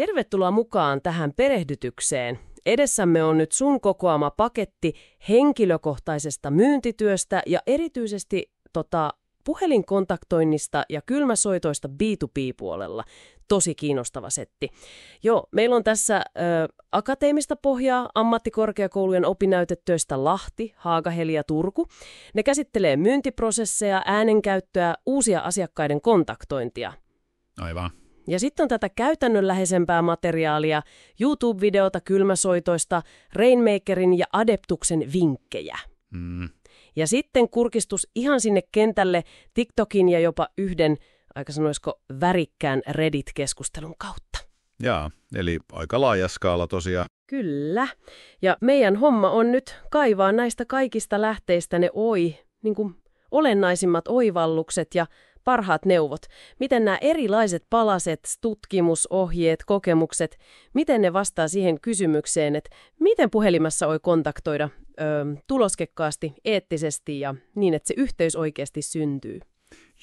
Tervetuloa mukaan tähän perehdytykseen. Edessämme on nyt sun kokoama paketti henkilökohtaisesta myyntityöstä ja erityisesti puhelinkontaktoinnista ja kylmäsoitoista B2B-puolella. Tosi kiinnostava setti. Joo, meillä on tässä akateemista pohjaa ammattikorkeakoulujen opinnäytetöistä Lahti, Haagaheli ja Turku. Ne käsittelee myyntiprosesseja, äänenkäyttöä, uusia asiakkaiden kontaktointia. Aivan. Ja sitten on tätä käytännönläheisempää materiaalia, YouTube-videota kylmäsoitoista, Rainmakerin ja Adeptuksen vinkkejä. Ja sitten kurkistus ihan sinne kentälle TikTokin ja jopa yhden, aika sanoisiko, värikkään Reddit-keskustelun kautta. Jaa, eli aika laaja skaala tosiaan. Kyllä. Ja meidän homma on nyt kaivaa näistä kaikista lähteistä ne olennaisimmat oivallukset ja parhaat neuvot. Miten nämä erilaiset palaset, tutkimusohjeet, kokemukset, miten ne vastaa siihen kysymykseen, että miten puhelimessa voi kontaktoida tuloskekkaasti, eettisesti ja niin, että se yhteys oikeasti syntyy.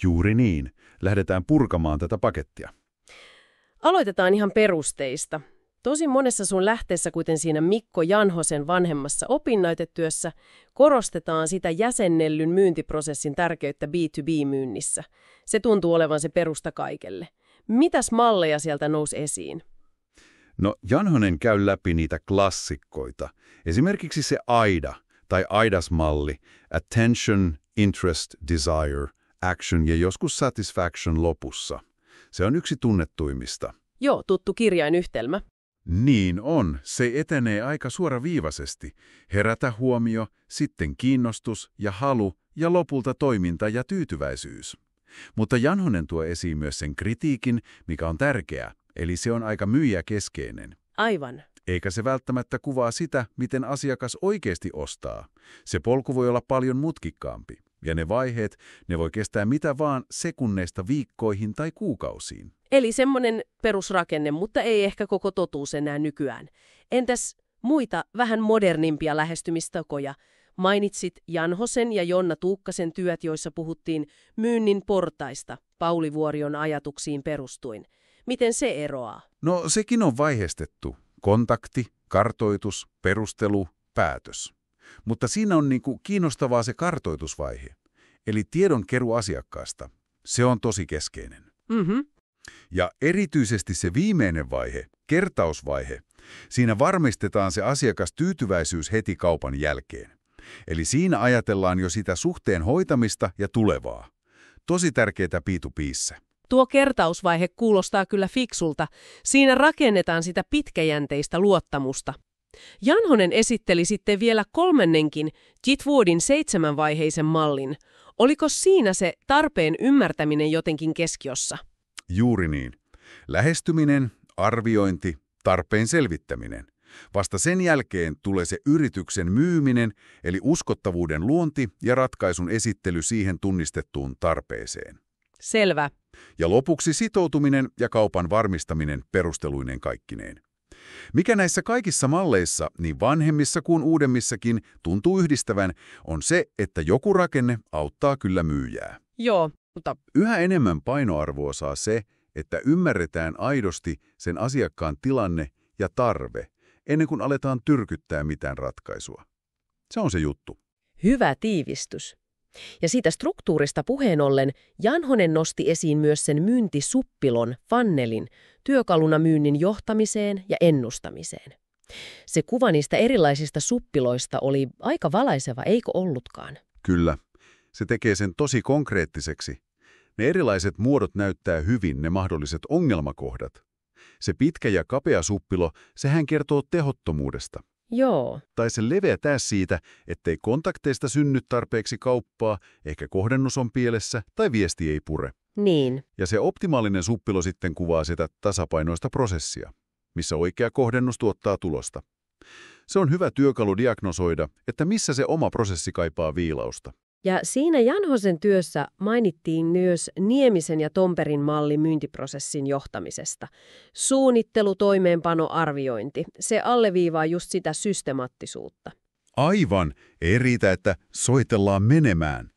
Juuri niin. Lähdetään purkamaan tätä pakettia. Aloitetaan ihan perusteista. Tosi monessa sun lähteessä, kuten siinä Mikko Janhosen vanhemmassa opinnäytetyössä, korostetaan sitä jäsennellyn myyntiprosessin tärkeyttä B2B-myynnissä. Se tuntuu olevan se perusta kaikelle. Mitäs malleja sieltä nousi esiin? No, Janhonen käy läpi niitä klassikkoita. Esimerkiksi se AIDA tai AIDAS-malli, Attention, Interest, Desire, Action ja joskus Satisfaction lopussa. Se on yksi tunnettuimmista. Joo, tuttu kirjainyhtelmä. Niin on. Se etenee aika suoraviivaisesti. Herätä huomio, sitten kiinnostus ja halu ja lopulta toiminta ja tyytyväisyys. Mutta Janhonen tuo esiin myös sen kritiikin, mikä on tärkeää, eli se on aika myyjäkeskeinen. Aivan. Eikä se välttämättä kuvaa sitä, miten asiakas oikeasti ostaa. Se polku voi olla paljon mutkikkaampi. Ja ne vaiheet, ne voi kestää mitä vaan sekunneista viikkoihin tai kuukausiin. Eli semmoinen perusrakenne, mutta ei ehkä koko totuus enää nykyään. Entäs muita vähän modernimpia lähestymistakoja? Mainitsit Janhosen ja Jonna Tuukkasen työt, joissa puhuttiin myynnin portaista Pauli Vuorion ajatuksiin perustuin. Miten se eroaa? No sekin on vaiheistettu. Kontakti, kartoitus, perustelu, päätös. Mutta siinä on kiinnostavaa se kartoitusvaihe, eli tiedonkeruu asiakkaasta. Se on tosi keskeinen. Ja erityisesti se viimeinen vaihe, kertausvaihe, siinä varmistetaan se asiakastyytyväisyys heti kaupan jälkeen. Eli siinä ajatellaan jo sitä suhteen hoitamista ja tulevaa. Tosi tärkeää B2B:ssä. Tuo kertausvaihe kuulostaa kyllä fiksulta. Siinä rakennetaan sitä pitkäjänteistä luottamusta. Janhonen esitteli sitten vielä kolmannenkin Jitwoodin 7-vaiheisen mallin. Oliko siinä se tarpeen ymmärtäminen jotenkin keskiössä? Juuri niin. Lähestyminen, arviointi, tarpeen selvittäminen. Vasta sen jälkeen tulee se yrityksen myyminen, eli uskottavuuden luonti ja ratkaisun esittely siihen tunnistettuun tarpeeseen. Selvä. Ja lopuksi sitoutuminen ja kaupan varmistaminen perusteluineen kaikkineen. Mikä näissä kaikissa malleissa, niin vanhemmissa kuin uudemmissakin, tuntuu yhdistävän, on se, että joku rakenne auttaa kyllä myyjää. Joo, mutta yhä enemmän painoarvoa saa se, että ymmärretään aidosti sen asiakkaan tilanne ja tarve, ennen kuin aletaan tyrkyttää mitään ratkaisua. Se on se juttu. Hyvä tiivistys. Ja siitä struktuurista puheen ollen Janhonen nosti esiin myös sen myyntisuppilon, funnelin, työkaluna myynnin johtamiseen ja ennustamiseen. Se kuva niistä erilaisista suppiloista oli aika valaiseva, eikö ollutkaan? Kyllä. Se tekee sen tosi konkreettiseksi. Ne erilaiset muodot näyttää hyvin ne mahdolliset ongelmakohdat. Se pitkä ja kapea suppilo, sehän kertoo tehottomuudesta. Joo. Tai se leveätää siitä, ettei kontakteista synny tarpeeksi kauppaa, ehkä kohdennus on pielessä tai viesti ei pure. Niin. Ja se optimaalinen suppilo sitten kuvaa sitä tasapainoista prosessia, missä oikea kohdennus tuottaa tulosta. Se on hyvä työkalu diagnosoida, että missä se oma prosessi kaipaa viilausta. Ja siinä Janhosen työssä mainittiin myös Niemisen ja Tomperin malli myyntiprosessin johtamisesta. Suunnittelu, toimeenpano, arviointi. Se alleviivaa just sitä systemaattisuutta. Aivan. Ei riitä, että soitellaan menemään.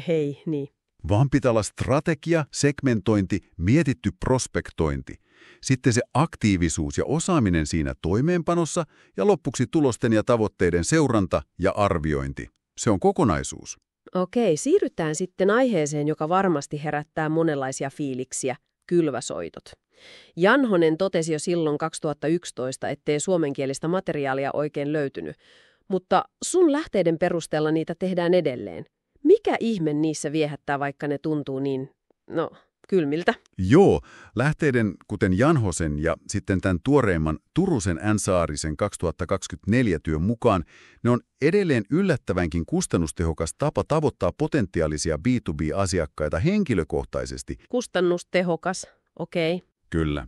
Hei, niin. Vaan pitää olla strategia, segmentointi, mietitty prospektointi. Sitten se aktiivisuus ja osaaminen siinä toimeenpanossa ja lopuksi tulosten ja tavoitteiden seuranta ja arviointi. Se on kokonaisuus. Okei, siirrytään sitten aiheeseen, joka varmasti herättää monenlaisia fiiliksiä, kylväsoitot. Janhonen totesi jo silloin 2011, ettei suomenkielistä materiaalia oikein löytynyt, mutta sun lähteiden perusteella niitä tehdään edelleen. Mikä ihme niissä viehättää, vaikka ne tuntuu niin, kylmiltä? Joo, lähteiden kuten Janhosen ja sitten tämän tuoreimman Turusen N. Saarisen 2024 työn mukaan ne on edelleen yllättävänkin kustannustehokas tapa tavoittaa potentiaalisia B2B-asiakkaita henkilökohtaisesti. Kustannustehokas, okei. Kyllä.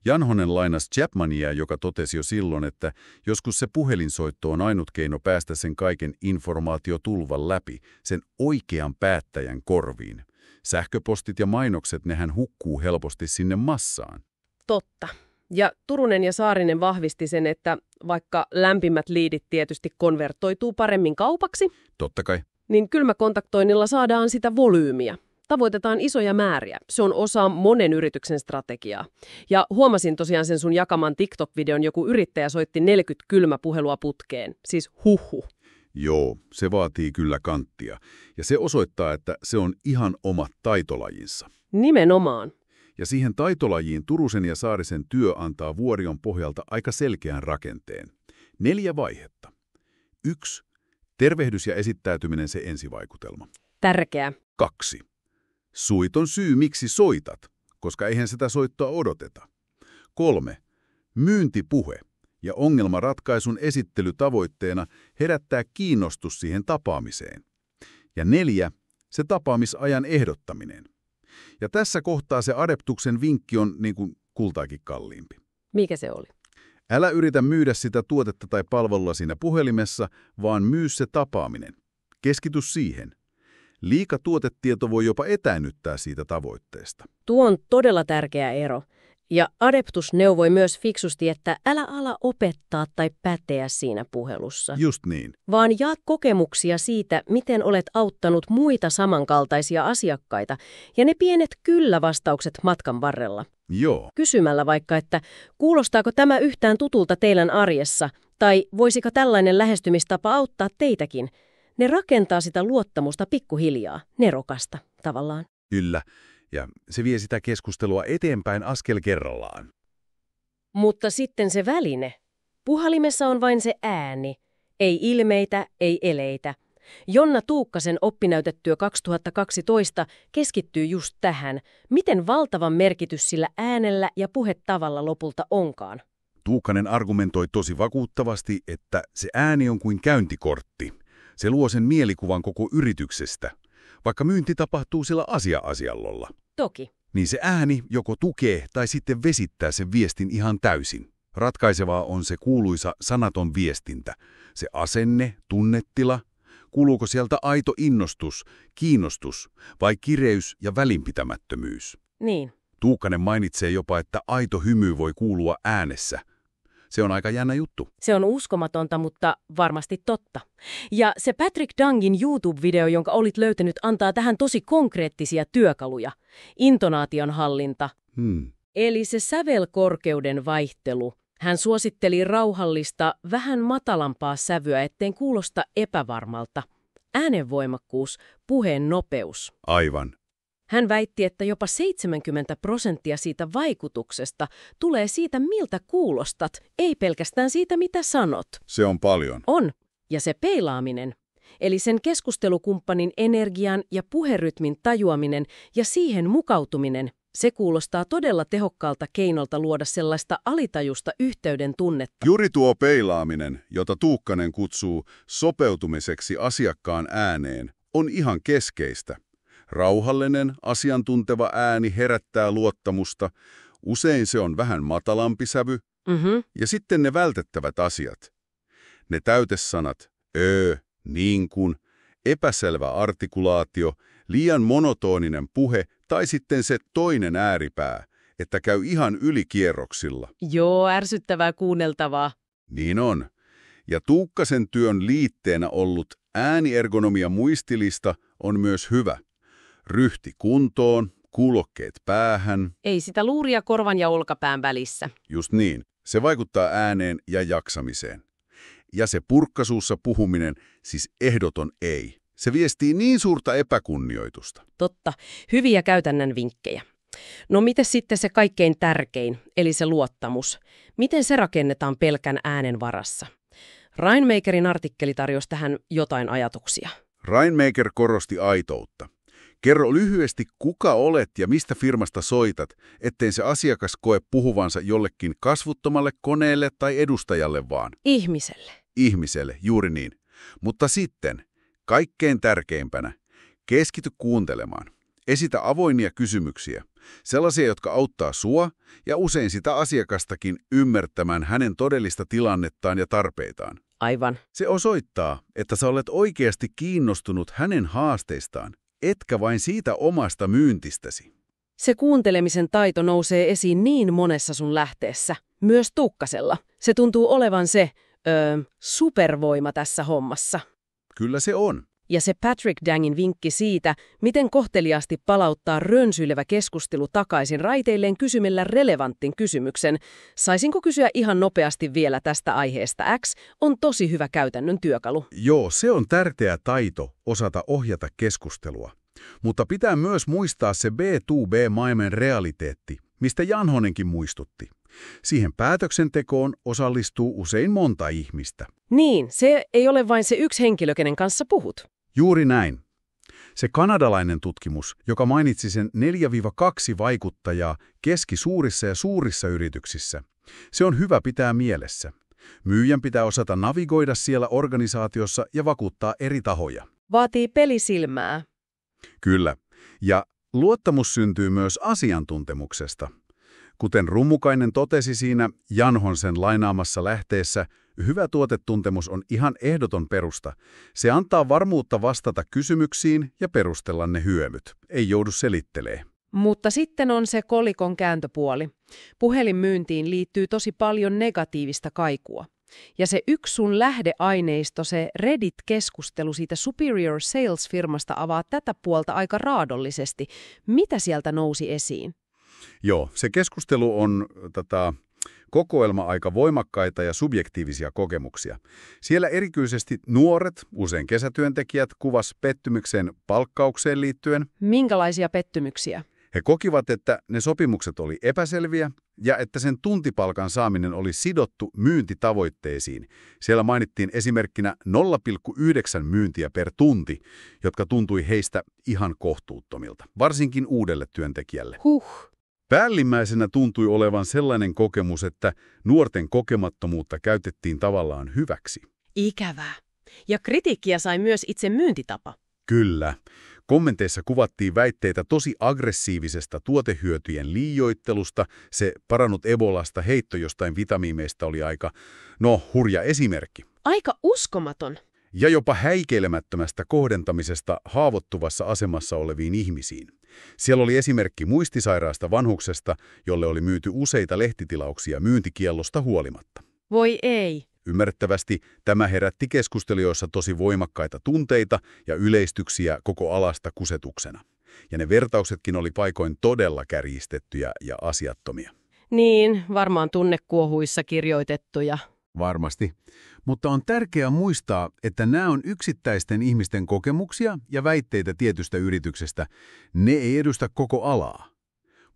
Janhonen lainasi Chapmania, joka totesi jo silloin, että joskus se puhelinsoitto on ainut keino päästä sen kaiken informaatiotulvan läpi, sen oikean päättäjän korviin. Sähköpostit ja mainokset, nehän hukkuu helposti sinne massaan. Totta. Ja Turunen ja Saarinen vahvisti sen, että vaikka lämpimät liidit tietysti konvertoituu paremmin kaupaksi, Totta kai. niin kylmäkontaktoinnilla saadaan sitä volyymiä. Tavoitetaan isoja määriä. Se on osa monen yrityksen strategiaa. Ja huomasin tosiaan sen sun jakaman TikTok-videon, joku yrittäjä soitti 40 kylmäpuhelua putkeen. Siis huhhuh. Joo, se vaatii kyllä kanttia. Ja se osoittaa, että se on ihan oma taitolajinsa. Nimenomaan. Ja siihen taitolajiin Turusen ja Saarisen työ antaa Vuorion pohjalta aika selkeän rakenteen. 4 vaihetta. 1. Tervehdys ja esittäytyminen se ensivaikutelma. Tärkeä. 2. Suiton syy, miksi soitat, koska eihän sitä soittoa odoteta. 3. Myyntipuhe ja ongelmanratkaisun esittely tavoitteena herättää kiinnostus siihen tapaamiseen. Ja 4. Se tapaamisajan ehdottaminen. Ja tässä kohtaa se Adeptuksen vinkki on niin kuin kultaakin kalliimpi. Mikä se oli? Älä yritä myydä sitä tuotetta tai palvelua siinä puhelimessa, vaan myy se tapaaminen. Keskity siihen. Liika tuotetieto voi jopa etäännyttää siitä tavoitteesta. Tuo on todella tärkeä ero. Ja Adeptus neuvoi myös fiksusti, että älä ala opettaa tai päteä siinä puhelussa. Just niin. Vaan jaa kokemuksia siitä, miten olet auttanut muita samankaltaisia asiakkaita ja ne pienet kyllä-vastaukset matkan varrella. Joo. Kysymällä vaikka, että kuulostaako tämä yhtään tutulta teidän arjessa tai voisiko tällainen lähestymistapa auttaa teitäkin. Ne rakentaa sitä luottamusta pikkuhiljaa, nerokasta tavallaan. Kyllä. Ja se vie sitä keskustelua eteenpäin askel kerrallaan. Mutta sitten se väline. Puhelimessa on vain se ääni. Ei ilmeitä, ei eleitä. Jonna Tuukkasen oppinäytetyö 2012 keskittyy just tähän, miten valtavan merkitys sillä äänellä ja puhetavalla lopulta onkaan. Tuukkanen argumentoi tosi vakuuttavasti, että se ääni on kuin käyntikortti. Se luo sen mielikuvan koko yrityksestä, vaikka myynti tapahtuu sillä asiallolla. Toki. Niin se ääni joko tukee tai sitten vesittää sen viestin ihan täysin. Ratkaisevaa on se kuuluisa sanaton viestintä. Se asenne, tunnetila. Kuuluuko sieltä aito innostus, kiinnostus vai kireys ja välinpitämättömyys? Niin. Tuukkanen mainitsee jopa, että aito hymy voi kuulua äänessä. Se on aika jännä juttu. Se on uskomatonta, mutta varmasti totta. Ja se Patrick Dungin YouTube-video, jonka olit löytänyt, antaa tähän tosi konkreettisia työkaluja. Intonaation hallinta. Eli se sävelkorkeuden vaihtelu. Hän suositteli rauhallista, vähän matalampaa sävyä, ettei kuulosta epävarmalta. Äänenvoimakkuus, puheen nopeus. Aivan. Hän väitti, että jopa 70% siitä vaikutuksesta tulee siitä, miltä kuulostat, ei pelkästään siitä, mitä sanot. Se on paljon. On. Ja se peilaaminen, eli sen keskustelukumppanin energian ja puherytmin tajuaminen ja siihen mukautuminen, se kuulostaa todella tehokkaalta keinolta luoda sellaista alitajusta yhteyden tunnetta. Juuri tuo peilaaminen, jota Tuukkanen kutsuu sopeutumiseksi asiakkaan ääneen, on ihan keskeistä. Rauhallinen, asiantunteva ääni herättää luottamusta. Usein se on vähän matalampi sävy. Ja sitten ne vältettävät asiat. Ne täytesanat, niin kuin, epäselvä artikulaatio, liian monotoninen puhe tai sitten se toinen ääripää, että käy ihan ylikierroksilla. Joo, ärsyttävää kuunneltavaa. Niin on. Ja Tuukkasen työn liitteenä ollut ääniergonomia muistilista on myös hyvä. Ryhti kuntoon, kuulokkeet päähän. Ei sitä luuria korvan ja olkapään välissä. Just niin. Se vaikuttaa ääneen ja jaksamiseen. Ja se purkkaisuussa puhuminen, siis ehdoton ei. Se viestii niin suurta epäkunnioitusta. Totta. Hyviä käytännön vinkkejä. No miten sitten se kaikkein tärkein, eli se luottamus? Miten se rakennetaan pelkän äänen varassa? Rainmakerin artikkeli tarjosi tähän jotain ajatuksia. Rainmaker korosti aitoutta. Kerro lyhyesti, kuka olet ja mistä firmasta soitat, ettei se asiakas koe puhuvansa jollekin kasvuttomalle koneelle tai edustajalle vaan. Ihmiselle. Ihmiselle, juuri niin. Mutta sitten, kaikkein tärkeimpänä, keskity kuuntelemaan. Esitä avoimia kysymyksiä, sellaisia, jotka auttaa sua ja usein sitä asiakastakin ymmärtämään hänen todellista tilannettaan ja tarpeitaan. Aivan. Se osoittaa, että sä olet oikeasti kiinnostunut hänen haasteistaan, etkä vain siitä omasta myyntistäsi. Se kuuntelemisen taito nousee esiin niin monessa sun lähteessä, myös Tuukkasella. Se tuntuu olevan se supervoima tässä hommassa. Kyllä se on. Ja se Patrick Dangin vinkki siitä, miten kohteliaasti palauttaa rönsyilevä keskustelu takaisin raiteilleen kysymällä relevantin kysymyksen, saisinko kysyä ihan nopeasti vielä tästä aiheesta X, on tosi hyvä käytännön työkalu. Joo, se on tärkeä taito osata ohjata keskustelua. Mutta pitää myös muistaa se B2B-maailman realiteetti, mistä Janhonenkin muistutti. Siihen päätöksentekoon osallistuu usein monta ihmistä. Niin, se ei ole vain se yksi henkilö, kenen kanssa puhut. Juuri näin. Se kanadalainen tutkimus, joka mainitsi sen 4-2 vaikuttajaa keskisuurissa ja suurissa yrityksissä, se on hyvä pitää mielessä. Myyjän pitää osata navigoida siellä organisaatiossa ja vakuuttaa eri tahoja. Vaatii pelisilmää. Kyllä. Ja luottamus syntyy myös asiantuntemuksesta. Kuten Rummukainen totesi siinä Janhonsen lainaamassa lähteessä, hyvä tuotetuntemus on ihan ehdoton perusta. Se antaa varmuutta vastata kysymyksiin ja perustella ne hyödyt. Ei joudu selittelemään. Mutta sitten on se kolikon kääntöpuoli. Puhelinmyyntiin liittyy tosi paljon negatiivista kaikua. Ja se yksi sun lähdeaineisto, se Reddit-keskustelu siitä Superior Sales-firmasta avaa tätä puolta aika raadollisesti. Mitä sieltä nousi esiin? Joo, se keskustelu on kokoelma aika voimakkaita ja subjektiivisia kokemuksia. Siellä erityisesti nuoret, usein kesätyöntekijät, kuvas pettymykseen palkkaukseen liittyen. Minkälaisia pettymyksiä? He kokivat, että ne sopimukset oli epäselviä ja että sen tuntipalkan saaminen oli sidottu myyntitavoitteisiin. Siellä mainittiin esimerkkinä 0,9 myyntiä per tunti, jotka tuntui heistä ihan kohtuuttomilta, varsinkin uudelle työntekijälle. Päällimmäisenä tuntui olevan sellainen kokemus, että nuorten kokemattomuutta käytettiin tavallaan hyväksi. Ikävää. Ja kritiikkiä sai myös itse myyntitapa. Kyllä. Kommenteissa kuvattiin väitteitä tosi aggressiivisesta tuotehyötyjen liioittelusta. Se parannut Ebolasta heitto jostain vitamiimeista oli aika, hurja esimerkki. Aika uskomaton. Ja jopa häikeilemättömästä kohdentamisesta haavoittuvassa asemassa oleviin ihmisiin. Siellä oli esimerkki muistisairaasta vanhuksesta, jolle oli myyty useita lehtitilauksia myyntikiellosta huolimatta. Voi ei. Ymmärrettävästi tämä herätti keskustelijoissa tosi voimakkaita tunteita ja yleistyksiä koko alasta kusetuksena. Ja ne vertauksetkin oli paikoin todella kärjistettyjä ja asiattomia. Niin, varmaan tunnekuohuissa kirjoitettuja. Varmasti. Mutta on tärkeää muistaa, että nämä on yksittäisten ihmisten kokemuksia ja väitteitä tietystä yrityksestä. Ne ei edusta koko alaa.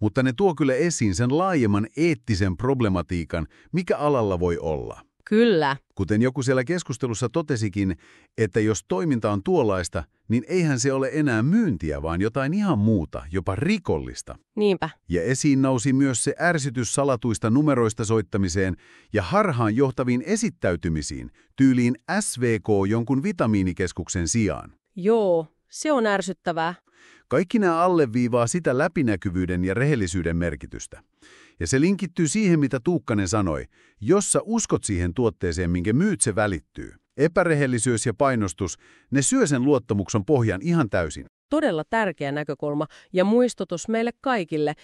Mutta ne tuo kyllä esiin sen laajemman eettisen problematiikan, mikä alalla voi olla. Kyllä. Kuten joku siellä keskustelussa totesikin, että jos toiminta on tuollaista, niin eihän se ole enää myyntiä, vaan jotain ihan muuta, jopa rikollista. Niinpä. Ja esiin nousi myös se ärsytys salatuista numeroista soittamiseen ja harhaan johtaviin esittäytymisiin, tyyliin SVK jonkun vitamiinikeskuksen sijaan. Joo, se on ärsyttävää. Kaikki nämä alleviivaa sitä läpinäkyvyyden ja rehellisyyden merkitystä. Ja se linkittyy siihen, mitä Tuukkanen sanoi. Jos sä uskot siihen tuotteeseen, minkä myyt, se välittyy. Epärehellisyys ja painostus, ne syö sen luottamuksen pohjan ihan täysin. Todella tärkeä näkökulma ja muistutus meille kaikille.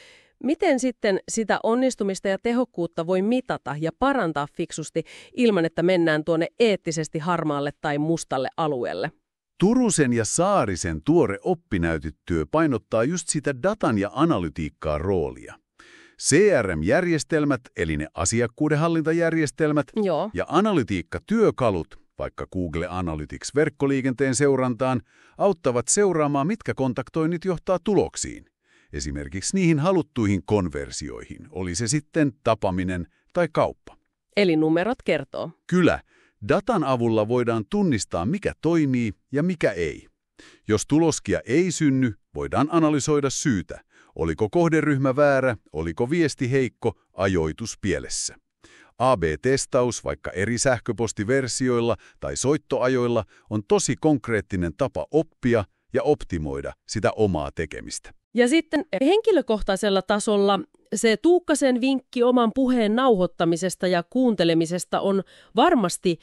Miten sitten sitä onnistumista ja tehokkuutta voi mitata ja parantaa fiksusti ilman, että mennään tuonne eettisesti harmaalle tai mustalle alueelle? Turusen ja Saarisen tuore oppinäytetyö painottaa just sitä datan ja analytiikkaa roolia. CRM-järjestelmät, eli ne asiakkuudenhallintajärjestelmät, Joo. ja analytiikkatyökalut, vaikka Google Analytics verkkoliikenteen seurantaan, auttavat seuraamaan, mitkä kontaktoinnit johtaa tuloksiin. Esimerkiksi niihin haluttuihin konversioihin, oli se sitten tapaaminen tai kauppa. Eli numerot kertoo. Kyllä, datan avulla voidaan tunnistaa, mikä toimii ja mikä ei. Jos tuloskia ei synny, voidaan analysoida syytä. Oliko kohderyhmä väärä, oliko viesti heikko, ajoitus pielessä. AB-testaus vaikka eri sähköpostiversioilla tai soittoajoilla on tosi konkreettinen tapa oppia ja optimoida sitä omaa tekemistä. Ja sitten henkilökohtaisella tasolla se Tuukkasen vinkki oman puheen nauhoittamisesta ja kuuntelemisesta on varmasti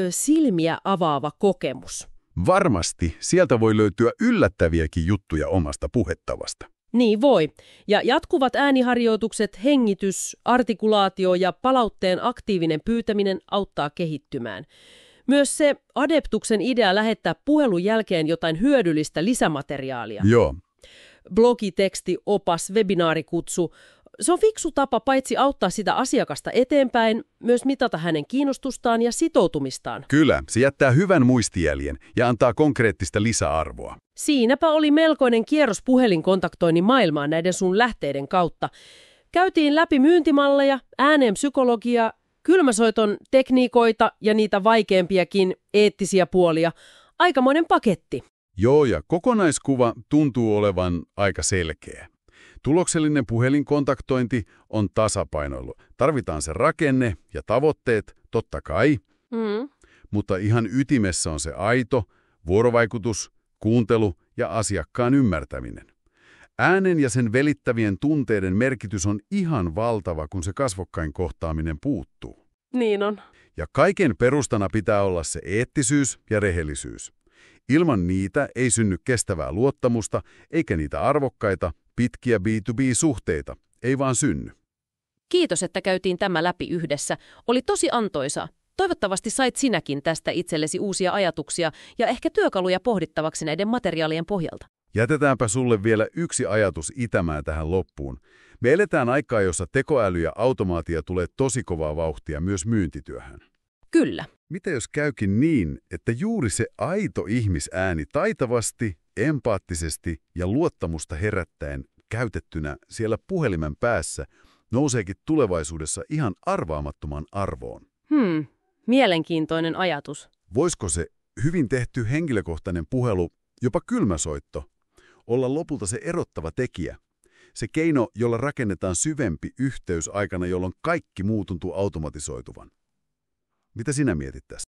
silmiä avaava kokemus. Varmasti sieltä voi löytyä yllättäviäkin juttuja omasta puhettavasta. Niin voi. Ja jatkuvat ääniharjoitukset, hengitys, artikulaatio ja palautteen aktiivinen pyytäminen auttaa kehittymään. Myös se Adeptuksen idea lähettää puhelun jälkeen jotain hyödyllistä lisämateriaalia. Joo. Blogiteksti, opas, webinaarikutsu. Se on fiksu tapa paitsi auttaa sitä asiakasta eteenpäin, myös mitata hänen kiinnostustaan ja sitoutumistaan. Kyllä, se jättää hyvän muistijäljen ja antaa konkreettista lisäarvoa. Siinäpä oli melkoinen kierros puhelinkontaktoinnin maailmaan näiden sun lähteiden kautta. Käytiin läpi myyntimalleja, ääneen psykologiaa, kylmäsoiton tekniikoita ja niitä vaikeampiakin eettisiä puolia. Aikamoinen paketti. Joo, ja kokonaiskuva tuntuu olevan aika selkeä. Tuloksellinen puhelinkontaktointi on tasapainoilu. Tarvitaan se rakenne ja tavoitteet, totta kai, mutta ihan ytimessä on se aito, vuorovaikutus, kuuntelu ja asiakkaan ymmärtäminen. Äänen ja sen välittävien tunteiden merkitys on ihan valtava, kun se kasvokkain kohtaaminen puuttuu. Niin on. Ja kaiken perustana pitää olla se eettisyys ja rehellisyys. Ilman niitä ei synny kestävää luottamusta, eikä niitä arvokkaita, pitkiä B2B-suhteita. Ei vaan synny. Kiitos, että käytiin tämä läpi yhdessä. Oli tosi antoisaa. Toivottavasti sait sinäkin tästä itsellesi uusia ajatuksia ja ehkä työkaluja pohdittavaksi näiden materiaalien pohjalta. Jätetäänpä sulle vielä yksi ajatus itämään tähän loppuun. Me eletään aikaa, jossa tekoäly ja automaatio tulee tosi kovaa vauhtia myös myyntityöhön. Kyllä. Mitä jos käykin niin, että juuri se aito ihmisääni taitavasti, empaattisesti ja luottamusta herättäen käytettynä siellä puhelimen päässä nouseekin tulevaisuudessa ihan arvaamattoman arvoon? Mielenkiintoinen ajatus. Voisiko se hyvin tehty henkilökohtainen puhelu, jopa kylmäsoitto, olla lopulta se erottava tekijä? Se keino, jolla rakennetaan syvempi yhteys aikana, jolloin kaikki muu tuntuu automatisoituvan. Mitä sinä mietit tästä?